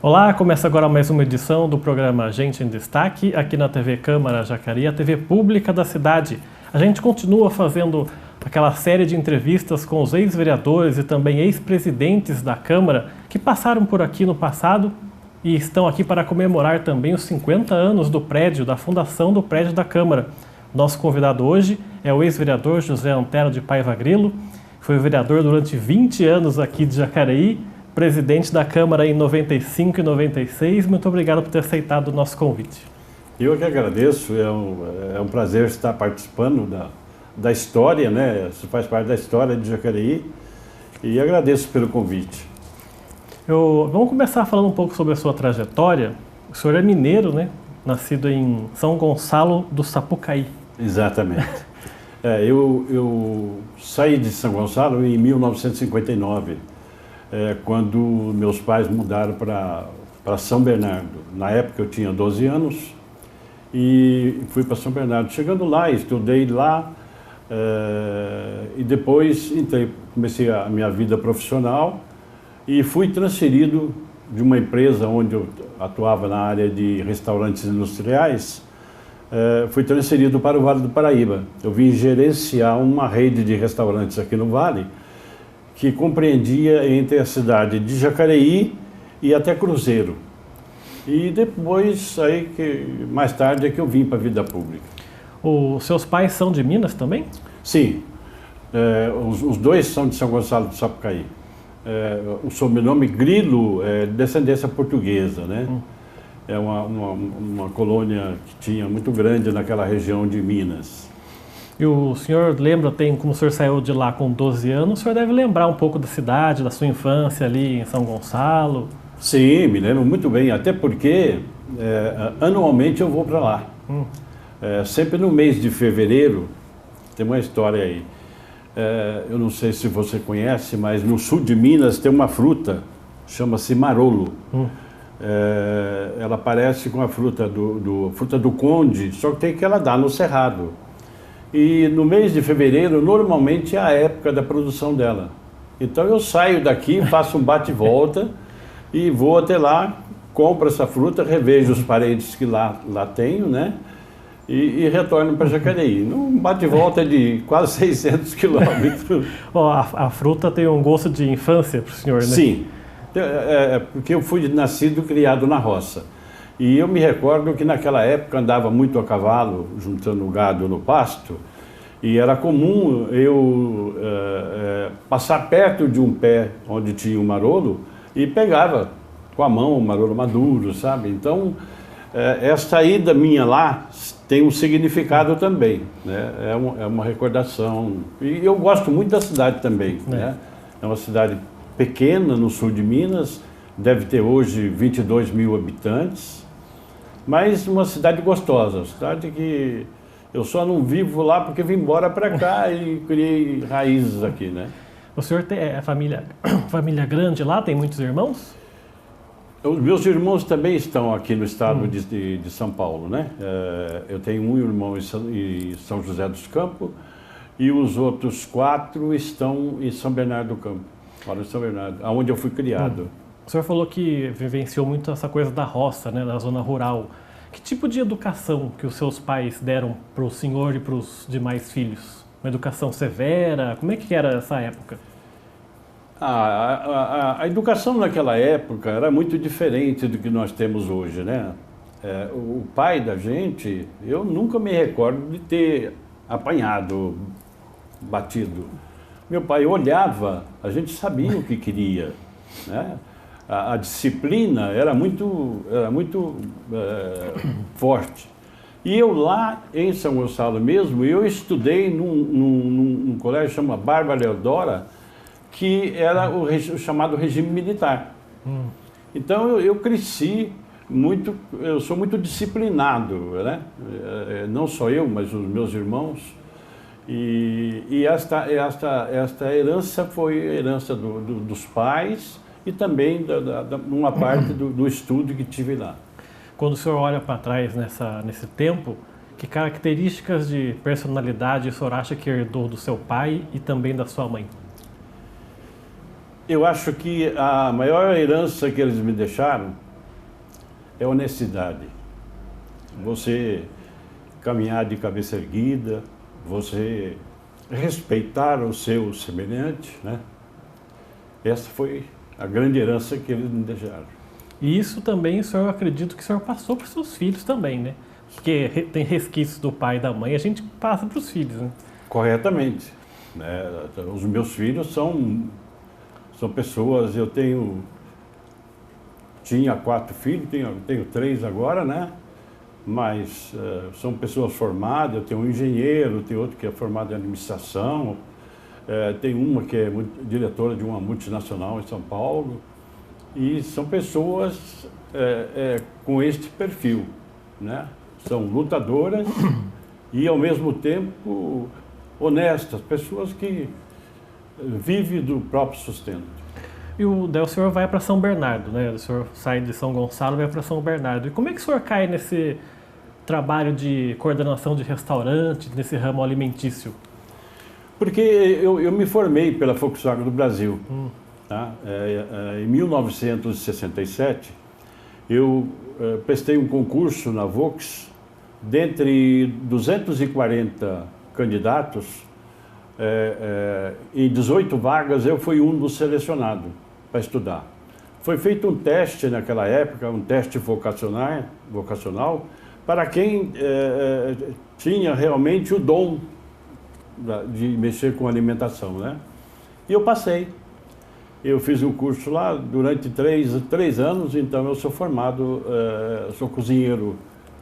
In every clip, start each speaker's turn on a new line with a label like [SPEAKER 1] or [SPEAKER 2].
[SPEAKER 1] Olá, começa agora mais uma edição do programa Gente em Destaque, aqui na TV Câmara Jacareí, a TV pública da cidade. A gente continua fazendo aquela série de entrevistas com os ex-vereadores e também ex-presidentes da Câmara que passaram por aqui no passado e estão aqui para comemorar também os 50 anos do prédio, da fundação do prédio da Câmara. Nosso convidado hoje é o ex-vereador José Antero de Paiva Grilo, foi vereador durante 20 anos aqui de Jacareí, presidente da Câmara em 95 e 96. Muito obrigado por ter aceitado o nosso convite.
[SPEAKER 2] Eu que agradeço, é um prazer estar participando da história, né? Isso faz parte da história de Jacareí e agradeço pelo convite.
[SPEAKER 1] Vamos começar falando um pouco sobre a sua trajetória. O senhor é mineiro, né? Nascido em São Gonçalo do Sapucaí.
[SPEAKER 2] Exatamente. Eu saí de São Gonçalo em 1959. Quando meus pais mudaram para São Bernardo. Na época eu tinha 12 anos e fui para São Bernardo. Chegando lá, estudei lá e depois comecei a minha vida profissional e fui transferido de uma empresa onde eu atuava na área de restaurantes industriais, fui transferido para o Vale do Paraíba. Eu vim gerenciar uma rede de restaurantes aqui no Vale, que compreendia entre a cidade de Jacareí e até Cruzeiro. E depois, mais tarde, é que eu vim para a vida pública.
[SPEAKER 1] Os seus pais são de Minas também?
[SPEAKER 2] Sim, os dois são de São Gonçalo do Sapucaí. O sobrenome Grilo é descendência portuguesa, né? É uma colônia que tinha muito grande naquela região de Minas.
[SPEAKER 1] E o senhor lembra, como o senhor saiu de lá com 12 anos, o senhor deve lembrar um pouco da cidade, da sua infância ali em São Gonçalo?
[SPEAKER 2] Sim, me lembro muito bem, até porque anualmente eu vou para lá. Sempre no mês de fevereiro, tem uma história aí. Eu não sei se você conhece, mas no sul de Minas tem uma fruta, chama-se marolo. Ela parece com a fruta do conde, só que tem que ela dá no cerrado. E no mês de fevereiro, normalmente é a época da produção dela. Então eu saio daqui, faço um bate-volta e vou até lá, compro essa fruta, revejo os parentes que lá tenho, né? E retorno para Jacareí. Um bate-volta de quase 600 quilômetros.
[SPEAKER 1] A fruta tem um gosto de infância para o senhor, né?
[SPEAKER 2] Sim, porque eu fui nascido e criado na roça. E eu me recordo que naquela época andava muito a cavalo, juntando gado no pasto, e era comum eu passar perto de um pé onde tinha um marolo e pegava com a mão o marolo maduro, sabe? Então, esta ida minha lá tem um significado também, né? É uma recordação. E eu gosto muito da cidade também, né? É uma cidade pequena no sul de Minas, deve ter hoje 22 mil habitantes, mas uma cidade gostosa, cidade que eu só não vivo lá porque vim embora para cá e criei raízes aqui, né?
[SPEAKER 1] O senhor tem família grande lá, tem muitos irmãos?
[SPEAKER 2] Os meus irmãos também estão aqui no estado de São Paulo, né? Eu tenho um irmão em São José dos Campos e os outros 4 estão em São Bernardo do Campo, lá em São Bernardo, onde eu fui criado.
[SPEAKER 1] O senhor falou que vivenciou muito essa coisa da roça, né, da zona rural. Que tipo de educação que os seus pais deram para o senhor e para os demais filhos? Uma educação severa? Como é que era essa época?
[SPEAKER 2] A educação naquela época era muito diferente do que nós temos hoje, né? O pai da gente, eu nunca me recordo de ter apanhado, batido. Meu pai olhava, a gente sabia o que queria, né? A disciplina era muito forte. E eu lá em São Gonçalo mesmo, eu estudei num colégio chamado Bárbara Leodora, que era o chamado regime militar. Então eu cresci muito, eu sou muito disciplinado, né? Não só eu, mas os meus irmãos. E esta herança foi a herança dos pais, e também uma parte do estudo que tive lá.
[SPEAKER 1] Quando o senhor olha para trás nesse tempo, que características de personalidade o senhor acha que herdou do seu pai e também da sua mãe?
[SPEAKER 2] Eu acho que a maior herança que eles me deixaram é honestidade. Você caminhar de cabeça erguida, você respeitar o seu semelhante, né? Essa foi a grande herança que eles me deixaram.
[SPEAKER 1] E isso também, o senhor, acredito que o senhor passou para os seus filhos também, né? Porque tem resquícios do pai e da mãe, a gente passa para os filhos, né?
[SPEAKER 2] Corretamente, né? Os meus filhos são pessoas, tinha 4 filhos, tenho 3 agora, né? Mas são pessoas formadas, eu tenho um engenheiro, tem outro que é formado em administração, tem uma que é diretora de uma multinacional em São Paulo, e são pessoas com este perfil, né? São lutadoras e, ao mesmo tempo, honestas, pessoas que vivem do próprio sustento.
[SPEAKER 1] Daí o senhor vai para São Bernardo, né? O senhor sai de São Gonçalo e vai para São Bernardo. E como é que o senhor cai nesse trabalho de coordenação de restaurante, nesse ramo alimentício?
[SPEAKER 2] Porque eu me formei pela Volkswagen do Brasil. Tá? Em 1967, eu prestei um concurso na Volks. Dentre 240 candidatos, em 18 vagas, eu fui um dos selecionados para estudar. Foi feito um teste naquela época, um teste vocacional para quem tinha realmente o dom de mexer com alimentação, né? E eu passei. Eu fiz um curso lá durante 3 anos, então eu sou formado, sou cozinheiro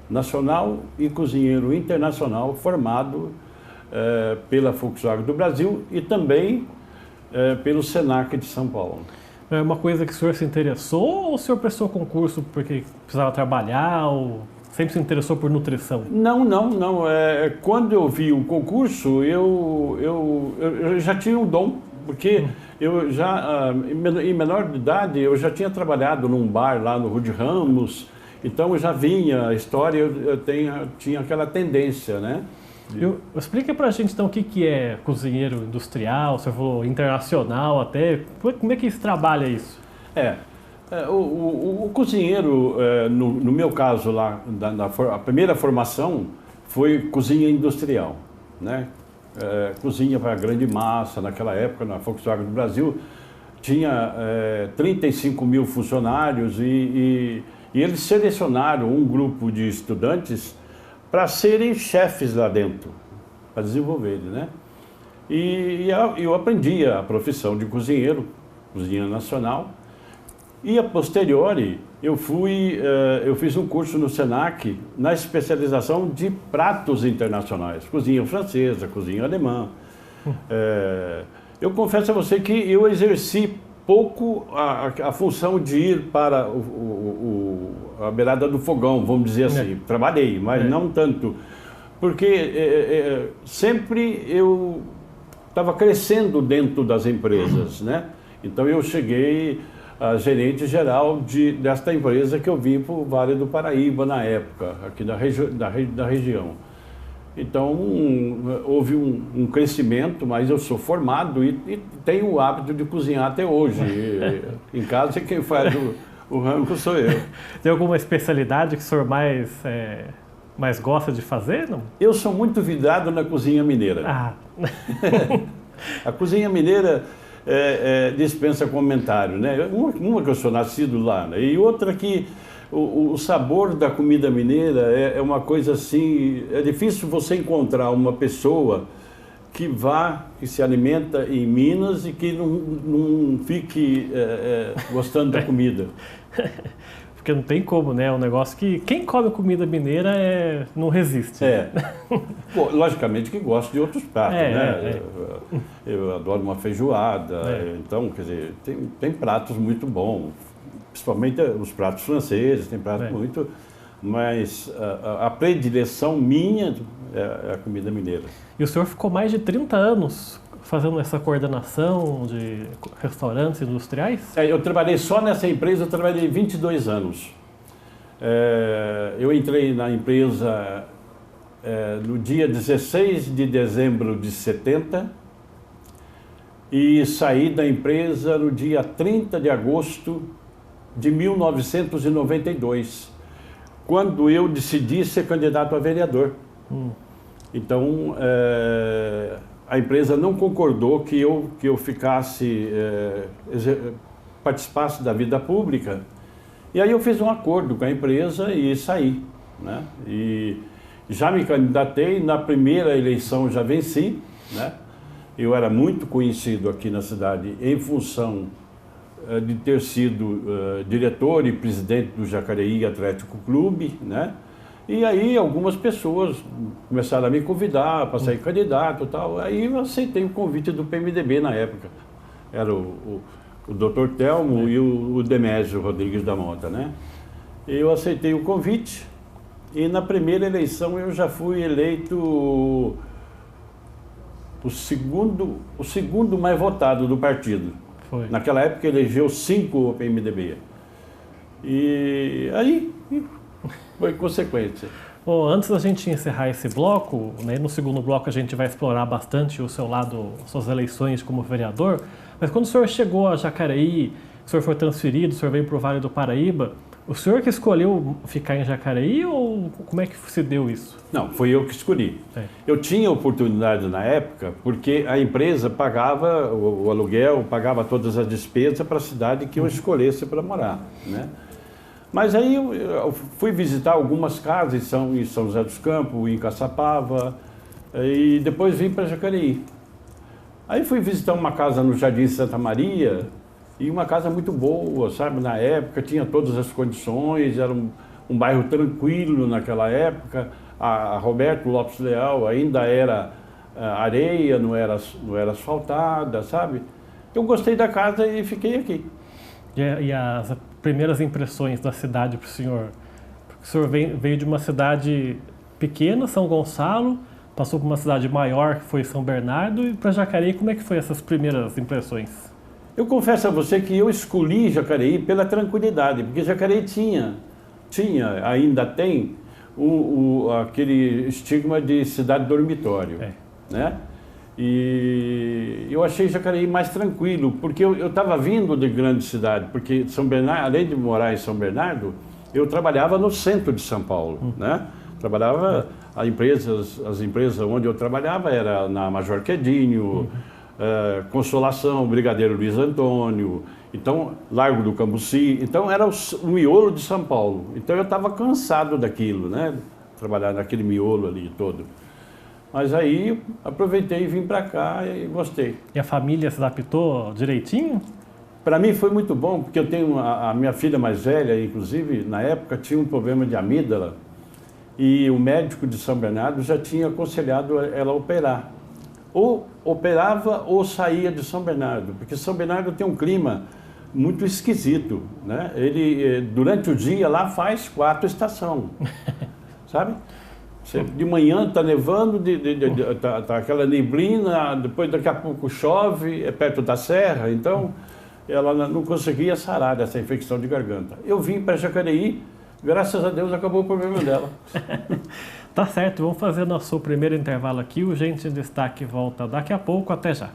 [SPEAKER 2] nacional e cozinheiro internacional, formado pela Volkswagen do Brasil e também pelo Senac de São Paulo.
[SPEAKER 1] É uma coisa que o senhor se interessou ou o senhor prestou concurso porque precisava trabalhar ou sempre se interessou por nutrição?
[SPEAKER 2] Não. Quando eu vi o concurso, eu já tinha um dom, porque eu já, em menor de idade, eu já tinha trabalhado num bar lá no Rude Ramos, então eu já vinha, a história, eu tinha aquela tendência, né?
[SPEAKER 1] Explica pra gente então o que é cozinheiro industrial, você falou internacional até, como é que se trabalha isso?
[SPEAKER 2] O cozinheiro, no meu caso lá, a primeira formação foi cozinha industrial, né? Cozinha para grande massa, naquela época na Volkswagen do Brasil, tinha 35 mil funcionários e eles selecionaram um grupo de estudantes para serem chefes lá dentro, para desenvolverem, né? E eu aprendi a profissão de cozinheiro, cozinha nacional, e a posteriori eu fiz um curso no Senac na especialização de pratos internacionais, cozinha francesa, cozinha alemã. Eu confesso a você que eu exerci pouco a função de ir para a beirada do fogão, vamos dizer assim. Trabalhei, mas não tanto. Porque sempre eu estava crescendo dentro das empresas, né? Então eu cheguei a gerente geral desta empresa que eu vim para o Vale do Paraíba na época, aqui da região. Então, houve um crescimento, mas eu sou formado e tenho o hábito de cozinhar até hoje. Em casa, quem faz o rango sou eu.
[SPEAKER 1] Tem alguma especialidade que o senhor mais gosta de fazer? Não?
[SPEAKER 2] Eu sou muito vidrado na cozinha mineira. A cozinha mineira dispensa comentário, né? Uma que eu sou nascido lá, né? E outra que o sabor da comida mineira é uma coisa assim, é difícil você encontrar uma pessoa que se alimenta em Minas e que não fique gostando da comida.
[SPEAKER 1] Porque não tem como, né? É um negócio que quem come comida mineira não resiste.
[SPEAKER 2] Bom, logicamente que gosto de outros pratos, né? Eu adoro uma feijoada, então, quer dizer, tem pratos muito bons. Principalmente os pratos franceses, tem pratos muito... Mas a predileção minha é a comida mineira.
[SPEAKER 1] E o senhor ficou mais de 30 anos fazendo essa coordenação de restaurantes industriais?
[SPEAKER 2] Eu trabalhei só nessa empresa, eu trabalhei 22 anos. Eu entrei na empresa no dia 16 de dezembro de 70 e saí da empresa no dia 30 de agosto de 1992. quando eu decidi ser candidato a vereador. Então, a empresa não concordou que eu ficasse, participasse da vida pública. E aí eu fiz um acordo com a empresa e saí, né? E já me candidatei, na primeira eleição já venci, né? Eu era muito conhecido aqui na cidade em função de ter sido diretor e presidente do Jacareí Atlético Clube, né? E aí algumas pessoas começaram a me convidar para sair candidato e tal. Aí eu aceitei o convite do PMDB na época. Era o Dr. Telmo e o Demésio Rodrigues da Mota, né? Eu aceitei o convite e na primeira eleição eu já fui eleito o segundo mais votado do partido.
[SPEAKER 1] Foi.
[SPEAKER 2] Naquela época elegeu 5 o PMDB. E aí foi consequência.
[SPEAKER 1] Bom, antes da gente encerrar esse bloco, né, no segundo bloco a gente vai explorar bastante o seu lado, suas eleições como vereador, mas quando o senhor chegou a Jacareí, o senhor foi transferido, o senhor veio para o Vale do Paraíba, o senhor que escolheu ficar em Jacareí ou como é que se deu isso?
[SPEAKER 2] Não, foi eu que escolhi. Eu tinha oportunidade na época porque a empresa pagava o aluguel, pagava todas as despesas para a cidade que eu escolhesse para morar, né? Mas aí eu fui visitar algumas casas em São José dos Campos, em Caçapava, e depois vim para Jacareí. Aí fui visitar uma casa no Jardim Santa Maria, e uma casa muito boa, sabe? Na época tinha todas as condições, era um bairro tranquilo naquela época. A Roberto Lopes Leal ainda era areia, não era asfaltada, sabe? Eu gostei da casa e fiquei aqui.
[SPEAKER 1] E as primeiras impressões da cidade para o senhor? Porque o senhor veio de uma cidade pequena, São Gonçalo, passou por uma cidade maior, que foi São Bernardo, e para Jacareí, como é que foi essas primeiras impressões?
[SPEAKER 2] Eu confesso a você que eu escolhi Jacareí pela tranquilidade, porque Jacareí ainda tem aquele estigma de cidade dormitório, né? E eu achei Jacareí mais tranquilo, porque eu estava vindo de grande cidade, porque São Bernardo, além de morar em São Bernardo, eu trabalhava no centro de São Paulo, né? Trabalhava, as empresas onde eu trabalhava era na Major Quedinho, Consolação, Brigadeiro Luiz Antônio, então Largo do Cambuci, então era o miolo de São Paulo. Então eu estava cansado daquilo, né? Trabalhar naquele miolo ali todo. Mas aí aproveitei e vim para cá e gostei.
[SPEAKER 1] E a família se adaptou direitinho?
[SPEAKER 2] Para mim foi muito bom, porque eu tenho a minha filha mais velha, inclusive, na época tinha um problema de amígdala e o médico de São Bernardo já tinha aconselhado ela a operar. Ou operava ou saía de São Bernardo, porque São Bernardo tem um clima muito esquisito, né? Ele, durante o dia, lá faz 4 estações, sabe? De manhã está nevando, tá aquela neblina, depois daqui a pouco chove, é perto da serra, então ela não conseguia sarar dessa infecção de garganta. Eu vim para Jacareí, graças a Deus acabou o problema dela.
[SPEAKER 1] Tá certo, vamos fazer nosso primeiro intervalo aqui, o Gente em Destaque volta daqui a pouco, até já.